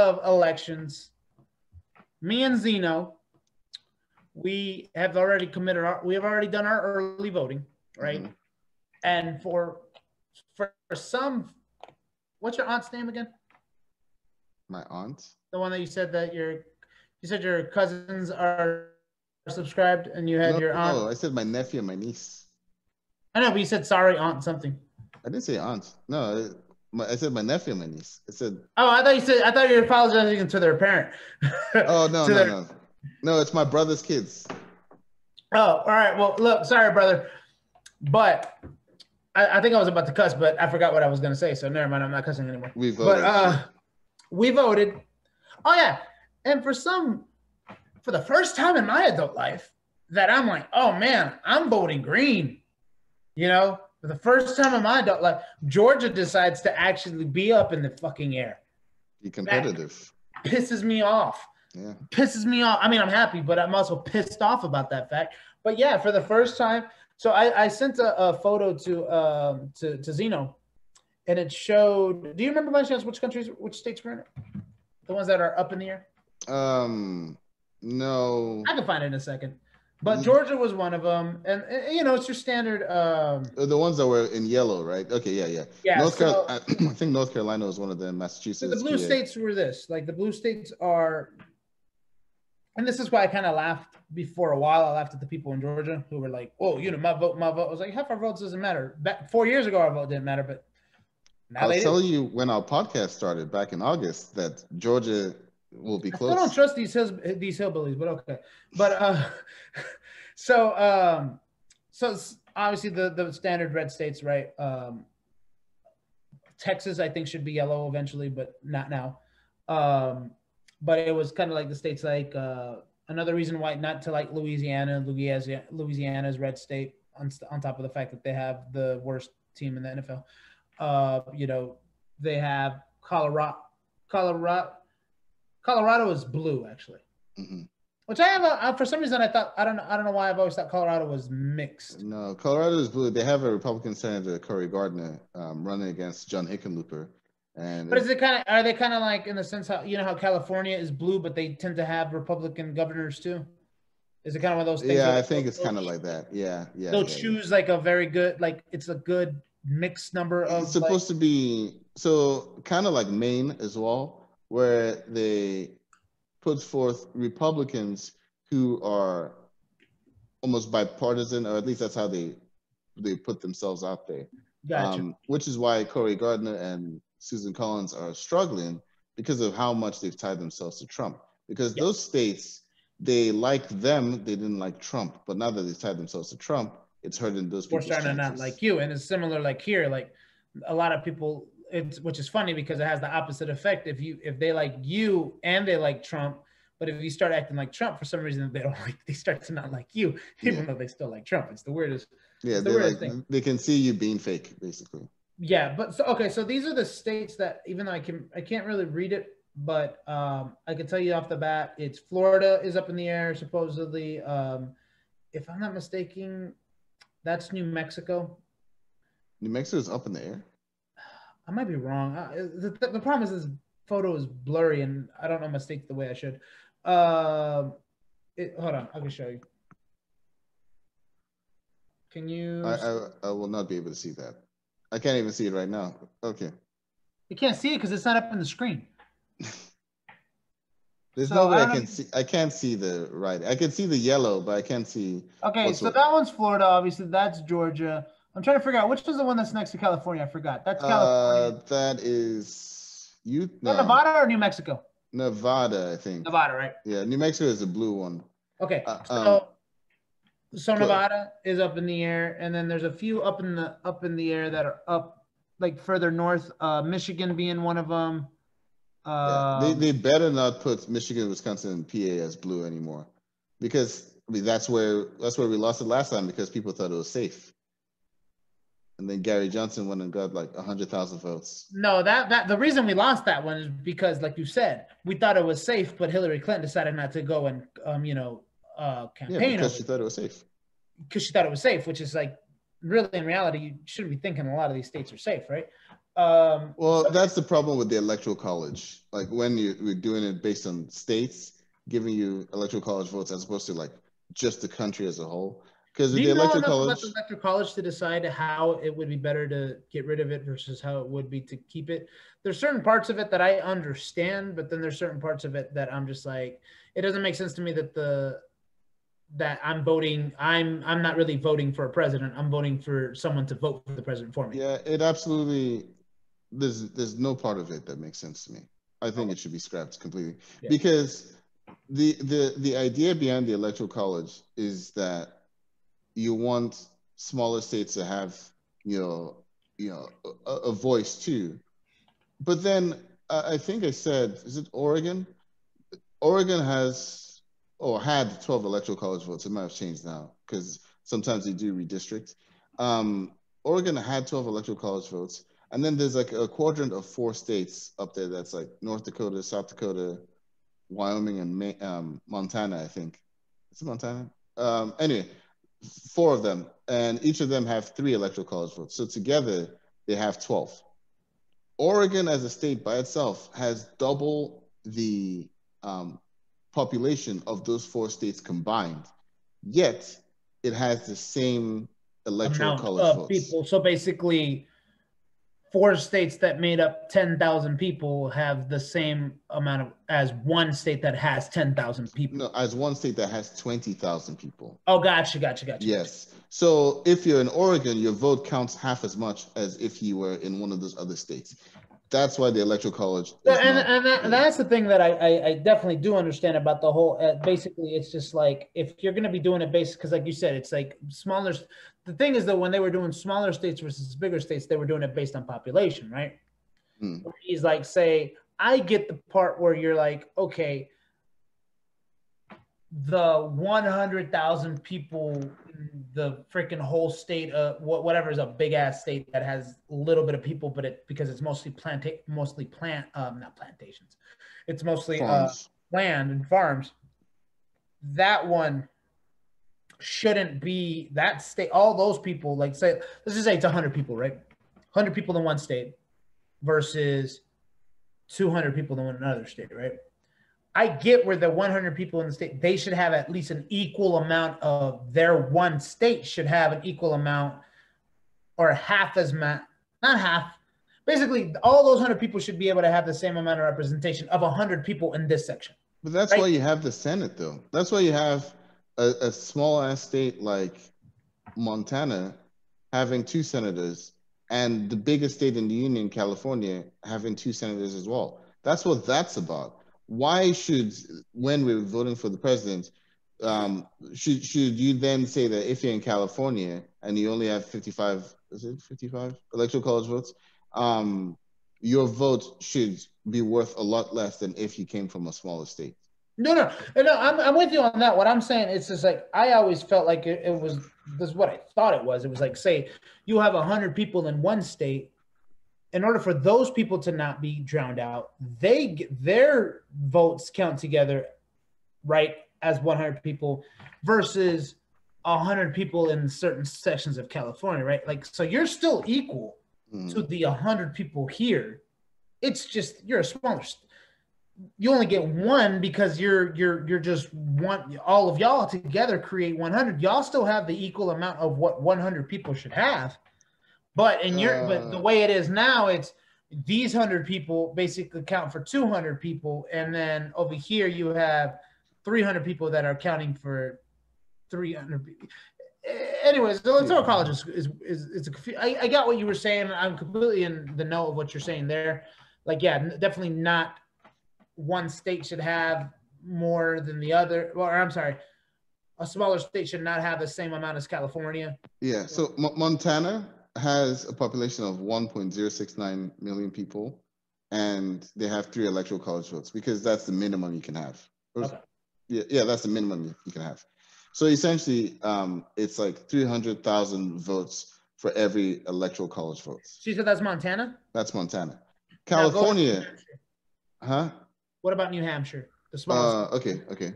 of elections, me and Zeno, we have already done our early voting, right? Mhm. And for some, what's your aunt's name again? My aunt. The one that you said your cousins are subscribed, and you had No, your aunt. no, I said my nephew and my niece. I know, but you said sorry, aunt something. I didn't say aunt. No, I said my nephew and my niece. I said. Oh, I thought you were apologizing to their parent. Oh no, to no, their. no, no! It's my brother's kids. Oh, all right. Well, look, sorry, brother, but I think I was about to cuss, but I forgot what I was going to say. So never mind. I'm not cussing anymore. We voted. But we voted. Oh yeah, and for the first time in my adult life, that I'm like, oh man, I'm voting green. You know, for the first time in my adult life, Georgia decides to actually be up in the fucking air. Be competitive. That pisses me off. Yeah. Pisses me off. I mean, I'm happy, but I'm also pissed off about that fact. But yeah, for the first time, so I sent a photo to Zeno, and it showed. Do you remember by chance which states were in it? The ones that are up in the air. No. I can find it in a second. But Georgia was one of them, and you know, it's your standard. The ones that were in yellow, right? Okay, yeah. Yeah. I think North Carolina was one of them. Massachusetts. So the blue states were this. Like the blue states are, and this is why I kind of laughed before a while. I laughed at the people in Georgia who were like, "Oh, you know, my vote." I was like, half our votes doesn't matter. Back 4 years ago, our vote didn't matter, but now I'll tell you when our podcast started back in August that Georgia will be close. I don't trust these hillbillies, but okay. But so obviously the standard red states, right? Texas, I think, should be yellow eventually, but not now. But it was kind of like the states like another reason why not to like Louisiana. Louisiana's red state on top of the fact that they have the worst team in the NFL. You know, they have Colorado. Colorado is blue, actually. Mm-hmm. Which I have for some reason I don't know why I've always thought Colorado was mixed. No, Colorado is blue. They have a Republican Senator, Cory Gardner, running against John Hickenlooper. But are they kind of like in the sense how you know how California is blue, but they tend to have Republican governors too? Is it kind of one of those things? Yeah, I think it's kind of like that. Yeah. They'll choose like a very good, like it's a good mixed number of. It's supposed to be so kind of like Maine as well, where they put forth Republicans who are almost bipartisan, or at least that's how they put themselves out there. Gotcha. Which is why Cory Gardner and Susan Collins are struggling because of how much they've tied themselves to Trump. Because those states, they liked them, they didn't like Trump. But now that they've tied themselves to Trump, it's hurting those people. We're starting to not like you, and it's similar like here. Like a lot of people, which is funny because it has the opposite effect. If they like you and they like Trump, but if you start acting like Trump for some reason, they start to not like you, even though they still like Trump. It's the weirdest. Yeah, they can see you being fake, basically. Yeah, but so these are the states that even though I can't really read it, but I can tell you off the bat, it's Florida is up in the air supposedly. If I'm not mistaken, that's New Mexico. New Mexico is up in the air. I might be wrong. The problem is this photo is blurry and I don't know my states the way I should. Hold on, I can show you. Can you? I will not be able to see that. I can't even see it right now. Okay. You can't see it because it's not up on the screen. There's no way I can see. I can't see the right. I can see the yellow, but I can't see. Okay, so that one's Florida. Obviously, that's Georgia. I'm trying to figure out which is the one that's next to California. I forgot. That's California. That is you. No. Nevada or New Mexico? Nevada, I think. Nevada, right? Yeah, New Mexico is the blue one. Okay, so Nevada is up in the air, and then there's a few up in the air that are up like further north. Michigan being one of them. They better not put Michigan, Wisconsin, and PA as blue anymore, because that's where we lost it last time because people thought it was safe, and then Gary Johnson went and got like 100,000 votes. No, that the reason we lost that one is because, like you said, we thought it was safe, but Hillary Clinton decided not to go and campaign. Yeah, because she thought it was safe. Because she thought it was safe, which is like really in reality you shouldn't be thinking a lot of these states are safe, right? Well, that's the problem with the electoral college. Like when we're doing it based on states giving you electoral college votes as opposed to like just the country as a whole. Because Do with the you know electoral enough about college, the electoral college to decide how it would be better to get rid of it versus how it would be to keep it? There's certain parts of it that I understand, but then there's certain parts of it that I'm just like, it doesn't make sense to me that I'm voting. I'm not really voting for a president. I'm voting for someone to vote for the president for me. yeah, it absolutely there's no part of it that makes sense to me. I think Okay. it should be scrapped completely Yeah. because the idea behind the electoral college is that you want smaller states to have a voice too. But then I think I said, is it Oregon? Oregon has or had 12 electoral college votes. It might have changed now because sometimes they do redistrict. Oregon had 12 electoral college votes. And then there's like a quadrant of 4 states up there that's like North Dakota, South Dakota, Wyoming, and Montana, I think. Is it Montana? Anyway, 4 of them. And each of them have 3 electoral college votes. So together, they have 12. Oregon as a state by itself has double the population of those 4 states combined, yet it has the same electoral Amount college of votes. people. So basically, 4 states that made up 10,000 people have the same amount of as one state that has 10,000 people. No, as one state that has 20,000 people. Oh, gotcha. Yes. So if you're in Oregon, your vote counts half as much as if you were in one of those other states. That's why the electoral college is not. That's the thing that I definitely do understand about the whole. Basically, it's just like if you're going to be doing it based, because like you said, it's like smaller. The thing is that when they were doing smaller states versus bigger states, they were doing it based on population, right? He's like, say, I get the part where you're like, okay, the 100,000 people in the freaking whole state of whatever is a big ass state that has a little bit of people, but because it's mostly not plantations, it's mostly land and farms. That one shouldn't be that state. All those people, like say, let's just say it's 100 people, right? 100 people in one state versus 200 people in another state, right? I get where the 100 people in the state, they should have at least an equal amount of their one state should have an equal amount or half as much, not half. Basically, all those 100 people should be able to have the same amount of representation of 100 people in this section. But that's right? Why you have the Senate, though. That's why you have a small ass state like Montana having 2 senators and the biggest state in the union, California, having 2 senators as well. That's what that's about. Why should, when we're voting for the president, should you then say that if you're in California and you only have 55, is it 55 electoral college votes, your vote should be worth a lot less than if you came from a smaller state? No, I'm with you on that. What I'm saying, it's just like, I always felt like it was, this is what I thought it was. It was like, say you have 100 people in one state, in order for those people to not be drowned out, their votes count together, right, as 100 people versus 100 people in certain sections of California, right? Like, so you're still equal to the 100 people here. It's just you're a smaller. You only get one because you're just one. All of y'all together create 100. Y'all still have the equal amount of what 100 people should have. But but the way it is now, it's these 100 people basically count for 200 people, and then over here you have 300 people that are counting for 300 people. Anyways, the electoral college is I got what you were saying. I'm completely in the know of what you're saying there. Like, yeah, definitely not one state should have more than the other. Or I'm sorry, a smaller state should not have the same amount as California. Yeah. So Montana has a population of 1.069 million people, and they have 3 electoral college votes because that's the minimum you can have. Okay. Yeah, that's the minimum you can have. So essentially, it's like 300,000 votes for every electoral college vote. She said that's Montana? That's Montana. California. Huh? What about New Hampshire? The smallest. Okay.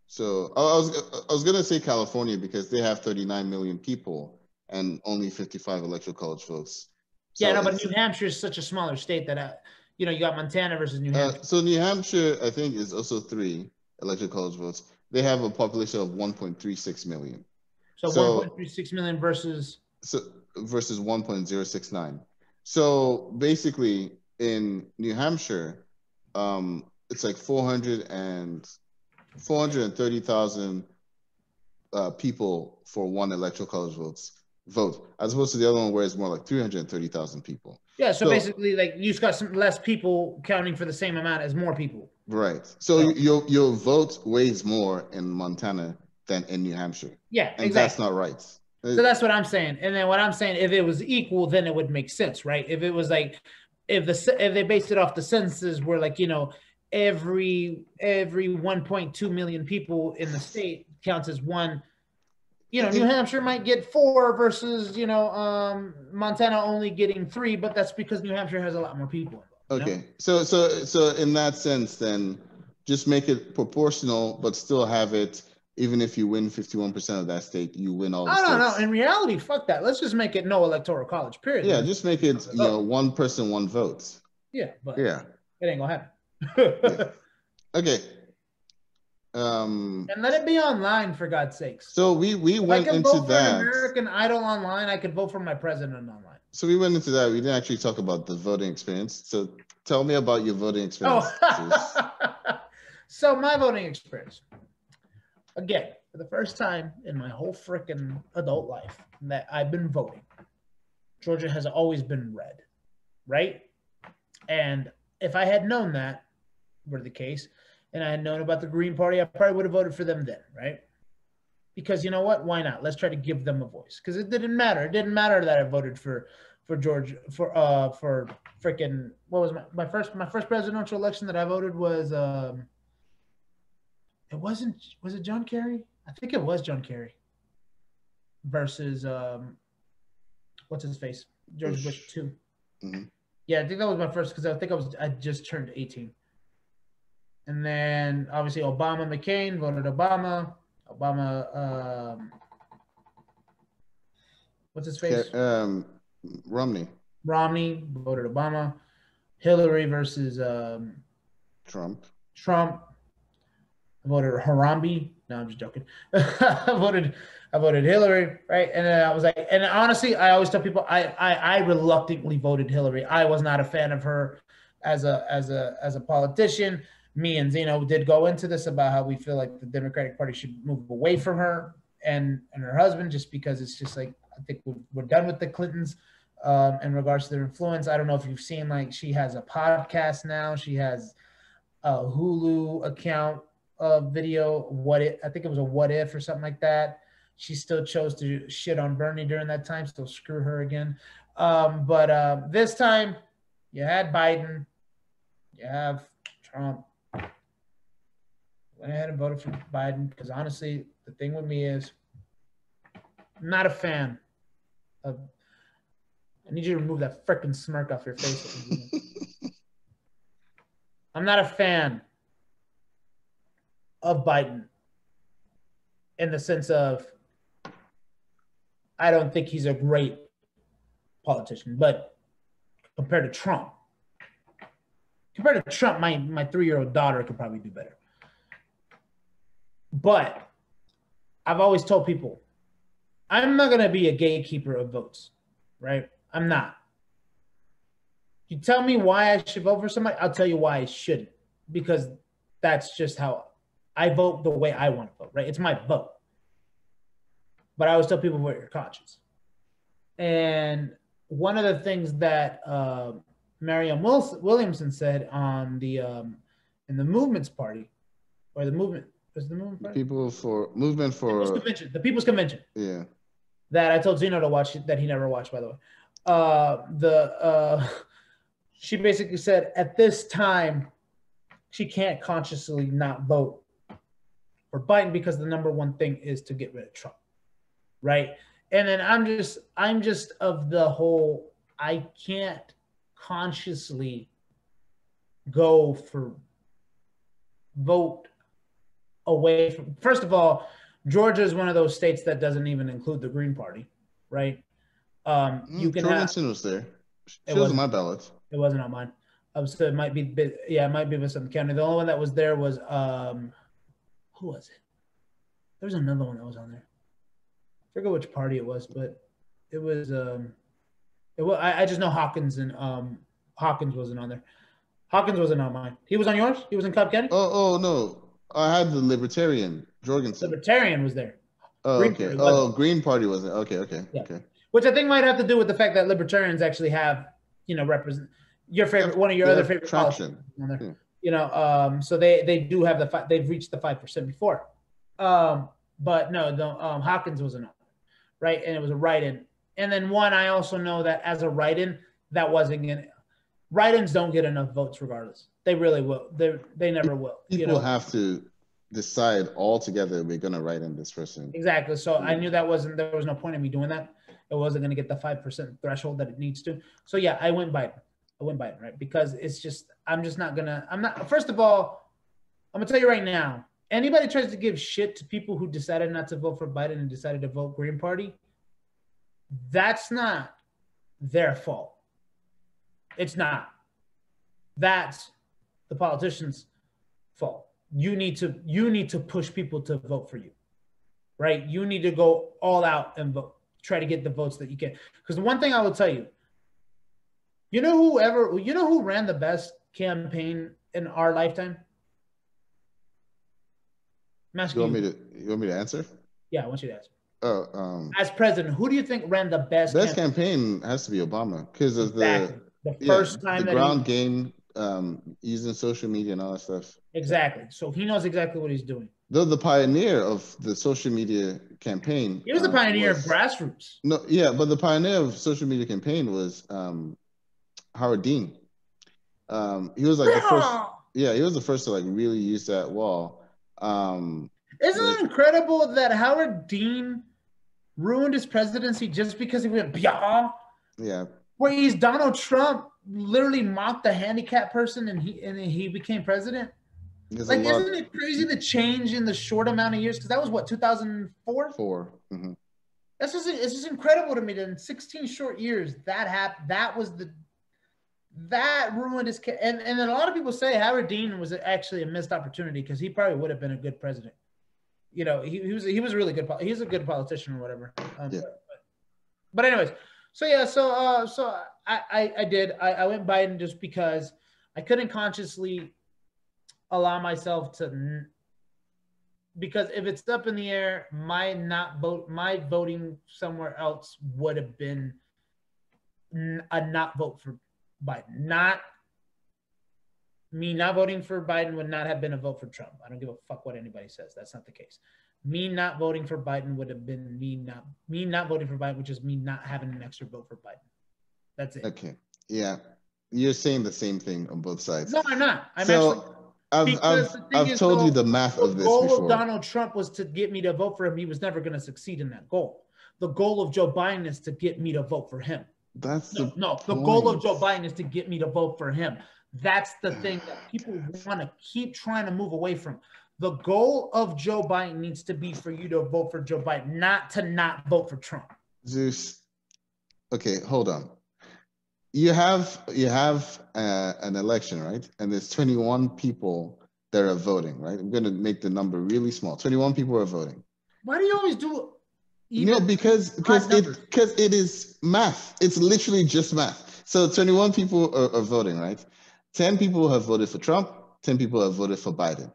So I was gonna say California because they have 39 million people and only 55 electoral college votes. Yeah, So no, but New Hampshire is such a smaller state that, you know, you got Montana versus New Hampshire. So New Hampshire, I think, is also 3 electoral college votes. They have a population of 1.36 million. So 1.36 million versus versus 1.069. So basically, in New Hampshire, it's like 430,000 people for one electoral college vote, as opposed to the other one where it's more like 330,000 people. Yeah, so basically, like, you just got some less people counting for the same amount as more people. Right. So your vote weighs more in Montana than in New Hampshire. Yeah, and that's not right. So that's what I'm saying. And then what I'm saying, if it was equal, then it would make sense, right? If it was like, if they based it off the census, where, like, you know, every 1.2 million people in the state counts as one. You know, New Hampshire might get 4 versus, you know, Montana only getting 3, but that's because New Hampshire has a lot more people. Okay, so in that sense, then just make it proportional, but still have it. Even if you win 51% of that state, you win all the states. No. In reality, fuck that. Let's just make it no electoral college, period. Yeah, just make it, you know, one person, one vote. Yeah, but yeah, it ain't gonna happen. Yeah. Okay. And let it be online, for God's sakes. So we went into vote that. for an American Idol online, I could vote for my president online. So we went into that. We didn't actually talk about the voting experience. So tell me about your voting experience. So my voting experience. Again, for the first time in my whole freaking adult life that I've been voting, Georgia has always been red, right? And if I had known that were the case, and I had known about the Green Party, I probably would have voted for them then, right? Because you know what? Why not? Let's try to give them a voice. Because it didn't matter. It didn't matter that I voted for Georgia for freaking, what was my first presidential election that I voted was was it John Kerry? I think it was John Kerry versus what's his face? George Bush 2. Mm-hmm. Yeah, I think that was my first, because I just turned 18. And then obviously Obama, McCain, voted Obama. What's his face? Romney voted Obama. Hillary versus Trump. I voted Harambe. No, I'm just joking. I voted Hillary, right? And then I was like, and honestly, I always tell people I reluctantly voted Hillary. I was not a fan of her as a politician. Me and Zeno did go into this about how we feel like the Democratic Party should move away from her and her husband, just because it's just like, I think we're done with the Clintons in regards to their influence. I don't know if you've seen, like, she has a podcast now. She has a Hulu account video. I think it was a What If or something like that. She still chose to shit on Bernie during that time. Still screw her again. But this time you had Biden, you have Trump. Went ahead and voted for Biden because honestly, the thing with me is I'm not a fan of. I need you to remove that freaking smirk off your face. I'm not a fan of Biden in the sense of I don't think he's a great politician, but compared to Trump, my 3-year-old daughter could probably do better. But I've always told people, I'm not going to be a gatekeeper of votes, right? I'm not. You tell me why I should vote for somebody, I'll tell you why I shouldn't, because that's just how I vote, the way I want to vote, right? It's my vote. But I always tell people, vote your conscience. And one of the things that Marianne Williamson said on the in the Movement's Party, or the movement, was the Movement Party? The People's Convention. Yeah. That I told Zeno to watch, that he never watched, by the way. She basically said at this time she can't consciously not vote for Biden because the number one thing is to get rid of Trump, right? And then I'm just of the whole, I can't consciously go for vote away from. First of all, Georgia is one of those states that doesn't even include the Green Party, right? Jorgensen was there. It She was on wasn't. my ballot. It wasn't on mine. So it might be. Yeah, it might be with some county. The only one that was there was who was it? There was another one that was on there. I forget which party it was, but it was it was. I just know Hawkins and Hawkins wasn't on there. Hawkins wasn't on mine. He was on yours. He was in Cobb County. Oh no, I had the Libertarian Jorgensen. Libertarian was there. Oh, Green okay. Party Oh, wasn't. Green Party wasn't. Okay, Yeah. okay. Which I think might have to do with the fact that Libertarians actually have, represent your favorite, one of your other favorite traction on there. Yeah. So they do have they've reached the 5% before. But no, Hawkins wasn't on, right? And it was a write-in. And then one, I also know that as a write-in, that wasn't gonna. Write-ins don't get enough votes, regardless. They really will. They never will. People have to decide altogether we're gonna write in this person. Exactly. So I knew there was no point in me doing that. It wasn't going to get the 5% threshold that it needs to. So yeah, I went Biden, right? Because it's just, I'm not, first of all, I'm gonna tell you right now, anybody tries to give shit to people who decided not to vote for Biden and decided to vote Green Party, that's not their fault. It's not. That's the politicians' fault. You need to push people to vote for you, right? You need to go all out and vote. Try to get the votes that you can. Because the one thing I will tell you, you know who ran the best campaign in our lifetime? You want me to answer? Yeah, I want you to answer. As president, who do you think ran the best? Best campaign has to be Obama because of the first time the ground game, using social media and all that stuff. Exactly. So he knows exactly what he's doing. Though the pioneer of the social media campaign, he was the pioneer of grassroots. No, yeah, but the pioneer of social media campaign was Howard Dean. He was like the first. Yeah, he was the first to like really use that wall. Isn't it incredible that Howard Dean ruined his presidency just because he went blah? Yeah. Where he's Donald Trump literally mocked a handicapped person and he became president. Isn't it crazy the change in the short amount of years? Because that was what, 2004? Mm-hmm. It's just incredible to me that in 16 short years that happened. That ruined his. And then a lot of people say Howard Dean was actually a missed opportunity because he probably would have been a good president. He was really good. He's a good politician or whatever. But anyways, so I went Biden just because I couldn't consciously allow myself to, because if it's up in the air, my voting somewhere else would have been a not vote for Biden. Not me not voting for Biden would not have been a vote for Trump. I don't give a fuck what anybody says. That's not the case. Me not voting for Biden would have been me not voting for Biden, which is me not having an extra vote for Biden. That's it. Okay. Yeah. You're saying the same thing on both sides. No, I'm not. I've told you the math of this before. The goal of Donald Trump was to get me to vote for him. He was never going to succeed in that goal. The goal of Joe Biden is to get me to vote for him. The goal of Joe Biden is to get me to vote for him. That's the thing that people want to keep trying to move away from. The goal of Joe Biden needs to be for you to vote for Joe Biden, not to not vote for Trump. Zeus. Okay, hold on. You have an election, right? And there's 21 people that are voting, right? I'm going to make the number really small. 21 people are voting. Why do you always do? Because it is math. It's literally just math. So 21 people are voting, right? 10 people have voted for Trump. 10 people have voted for Biden.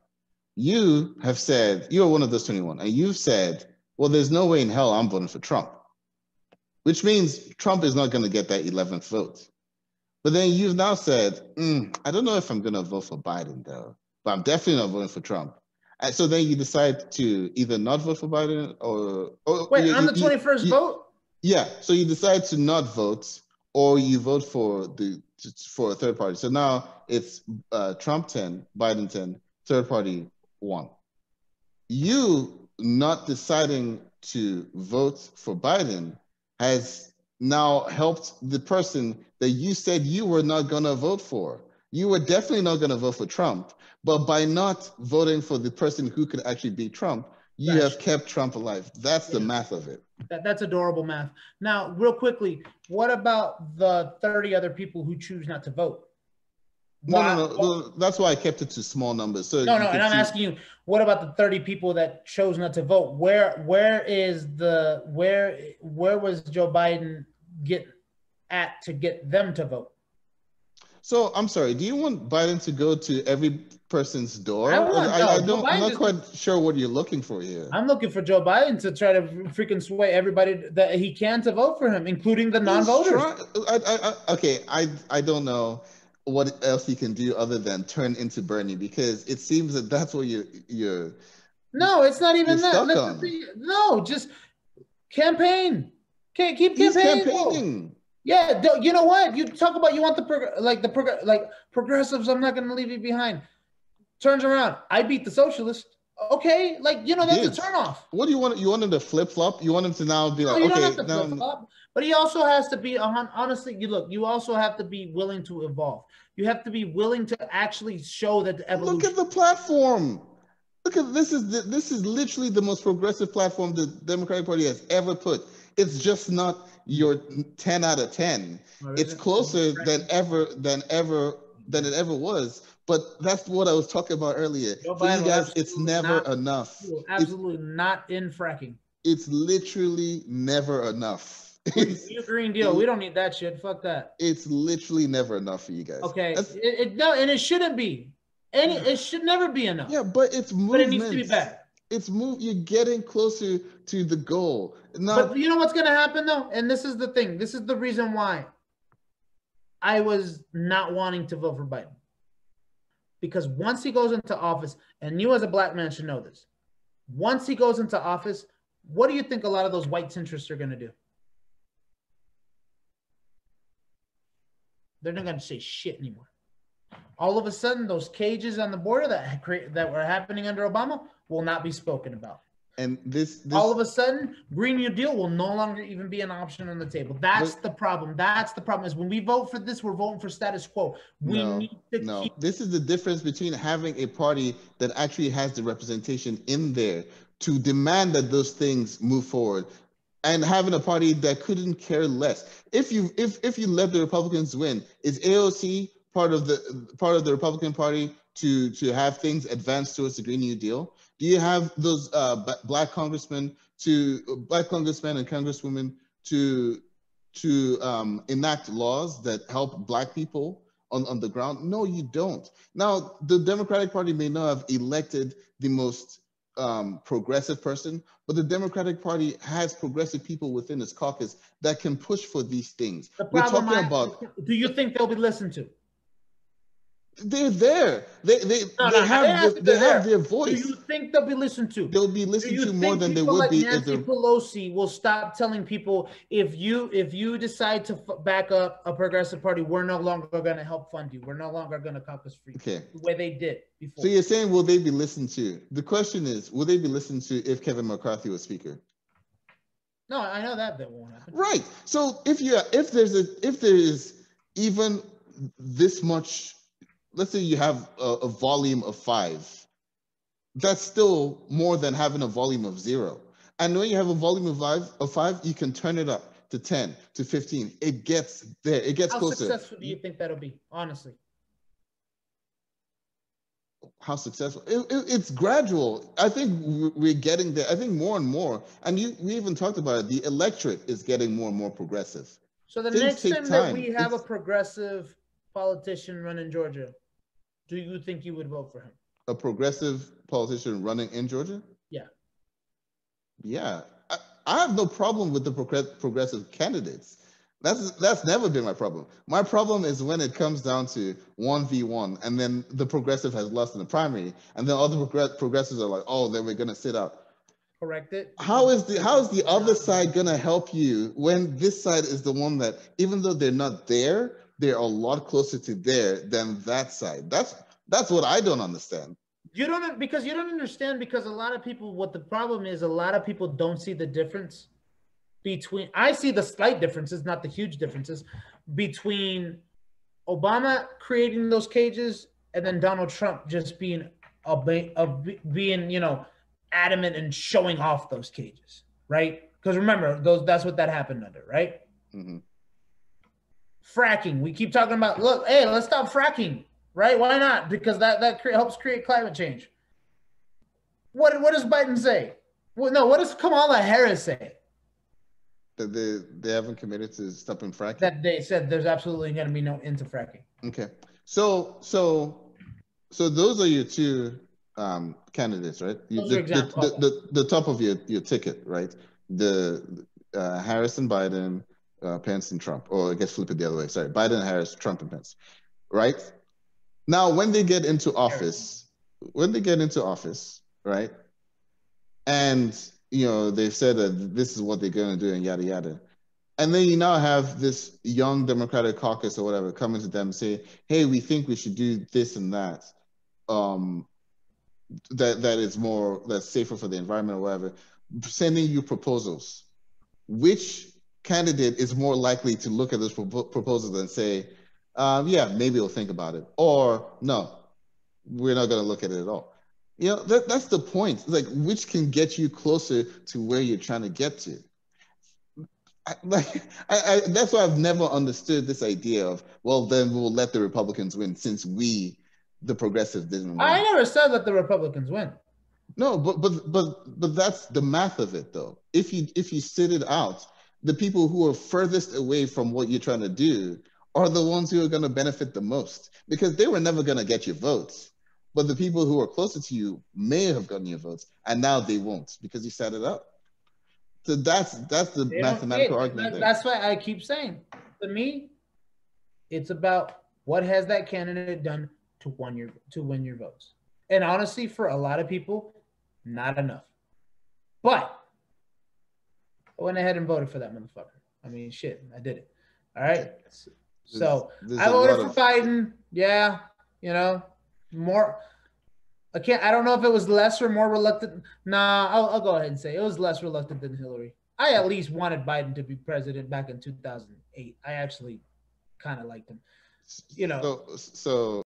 You have said, you're one of those 21, and you've said, well, there's no way in hell I'm voting for Trump, which means Trump is not going to get that 11th vote. But then you've now said, I don't know if I'm going to vote for Biden, though, but I'm definitely not voting for Trump. And so then you decide to either not vote for Biden or wait, on the 21st vote? Yeah. So you decide to not vote, or you vote for a third party. So now it's Trump 10, Biden 10, third party 1. You not deciding to vote for Biden has now helped the person that you said you were not going to vote for. You were definitely not going to vote for Trump, but by not voting for the person who could actually beat Trump, you have kept Trump alive. That's the math of it. That's adorable math. Now, real quickly, what about the 30 other people who choose not to vote? No. That's why I kept it to small numbers. So no, and I'm asking you, what about the 30 people that chose not to vote? Where was Joe Biden to get them to vote? So I'm sorry. Do you want Biden to go to every person's door? I'm not quite sure what you're looking for here. I'm looking for Joe Biden to try to freaking sway everybody that he can to vote for him, including the non-voters. I don't know what else he can do other than turn into Bernie, because it seems that that's what you're. No, it's not even that. Stuck on. No, just campaign. Keep He's campaigning. Yeah, you know what? You talk about you want the progressives. I'm not going to leave you behind. Turns around. I beat the socialist. Okay, that's a turnoff. What do you want? You want him to flip flop? You want him to now be like, you don't have to flip flop. But he also has to be honestly. You also have to be willing to evolve. You have to be willing to actually show that the evolution. Look at the platform. Look at this is literally the most progressive platform the Democratic Party has ever put. It's just not your 10 out of 10. It's closer than it ever was. But that's what I was talking about earlier. For you guys, it's never enough. Absolutely not in fracking. It's literally never enough. Green Deal. We don't need that shit. Fuck that. It's literally never enough for you guys. Okay. And it shouldn't be. It should never be enough. Yeah, but it's movement. But it needs to be better. You're getting closer to the goal. Now, but you know what's going to happen though? And this is the thing. This is the reason why I was not wanting to vote for Biden. Because once he goes into office, and you as a black man should know this, once he goes into office, what do you think a lot of those white centrists are going to do? They're not going to say shit anymore. All of a sudden, those cages on the border that were happening under Obama will not be spoken about. And this all of a sudden, Green New Deal will no longer even be an option on the table. That's the problem. That's the problem. Is when we vote for this, we're voting for status quo. This is the difference between having a party that actually has the representation in there to demand that those things move forward, and having a party that couldn't care less. If you let the Republicans win, is AOC part of the Republican Party to have things advance towards the Green New Deal? Do you have those black congressmen and congresswomen to enact laws that help black people on the ground? No, you don't. Now, the Democratic Party may not have elected the most progressive person, but the Democratic Party has progressive people within its caucus that can push for these things. We're talking about. Do you think they'll be listened to? They're there. They have their voice. Do you think they'll be listened to? They'll be listened to more than they would be if Nancy Pelosi will stop telling people, if you decide to back up a progressive party, we're no longer going to help fund you. We're no longer going to caucus for you. Okay. The way they did before. So you're saying, will they be listened to? The question is, will they be listened to if Kevin McCarthy was speaker? No, I know that won't happen. Right. So if there is even this much. Let's say you have a volume of 5. That's still more than having a volume of 0. And when you have a volume of 5, you can turn it up to 10, to 15. It gets there. It gets closer. How successful do you think that'll be, honestly? How successful? It's gradual. I think we're getting there. I think more and more. And we even talked about it. The electorate is getting more and more progressive. So the next time that we have a progressive politician run in Georgia, do you think you would vote for him? A progressive politician running in Georgia? Yeah. Yeah. I have no problem with the progressive candidates. That's never been my problem. My problem is when it comes down to 1v1 and then the progressive has lost in the primary and then all the progressives are like, oh, then we're going to sit out. Correct it. How is the other side going to help you when this side is the one that, even though they're not there, they're a lot closer to there than that side? That's what I don't understand. You don't understand because a lot of people, what the problem is, a lot of people don't see the difference between, I see the slight differences, not the huge differences, between Obama creating those cages and then Donald Trump just being adamant in showing off those cages, right? Because remember, that's what that happened under, right? Mm-hmm. Fracking. We keep talking about, look, hey, let's stop fracking, right? Why not? Because that helps create climate change. What does Biden say? Well, no, what does Kamala Harris say? That they haven't committed to stopping fracking. That they said there's absolutely going to be no end to fracking. Okay, so those are your two candidates, right? Those are examples. The top of your ticket, right? The Harris and Biden, Pence and Trump, or I guess flip it the other way. Sorry, Biden, Harris, Trump, and Pence, right? Now, when they get into office, right? And they've said that this is what they're going to do and yada yada. And then you now have this young Democratic caucus or whatever coming to them and say, hey, we think we should do this and that. That is that's safer for the environment or whatever, sending you proposals. Which candidate is more likely to look at those proposals and say, yeah, maybe we'll think about it, or no, we're not going to look at it at all? That's the point. It's like, which can get you closer to where you're trying to get to. That's why I've never understood this idea of, well, then we'll let the Republicans win since the progressives didn't win. I never said let the Republicans win. No, but that's the math of it, though. If you sit it out, the people who are furthest away from what you're trying to do are the ones who are going to benefit the most, because they were never going to get your votes. But the people who are closer to you may have gotten your votes, and now they won't because you set it up. So that's the mathematical argument. That's why I keep saying, to me, it's about what has that candidate done to win your votes. And honestly, for a lot of people, not enough. But I went ahead and voted for that motherfucker. I mean, shit, I did it. All right. So I voted for Biden. Yeah, more. I don't know if it was less or more reluctant. Nah, I'll go ahead and say it was less reluctant than Hillary. I at least wanted Biden to be president back in 2008. I actually kind of liked him. So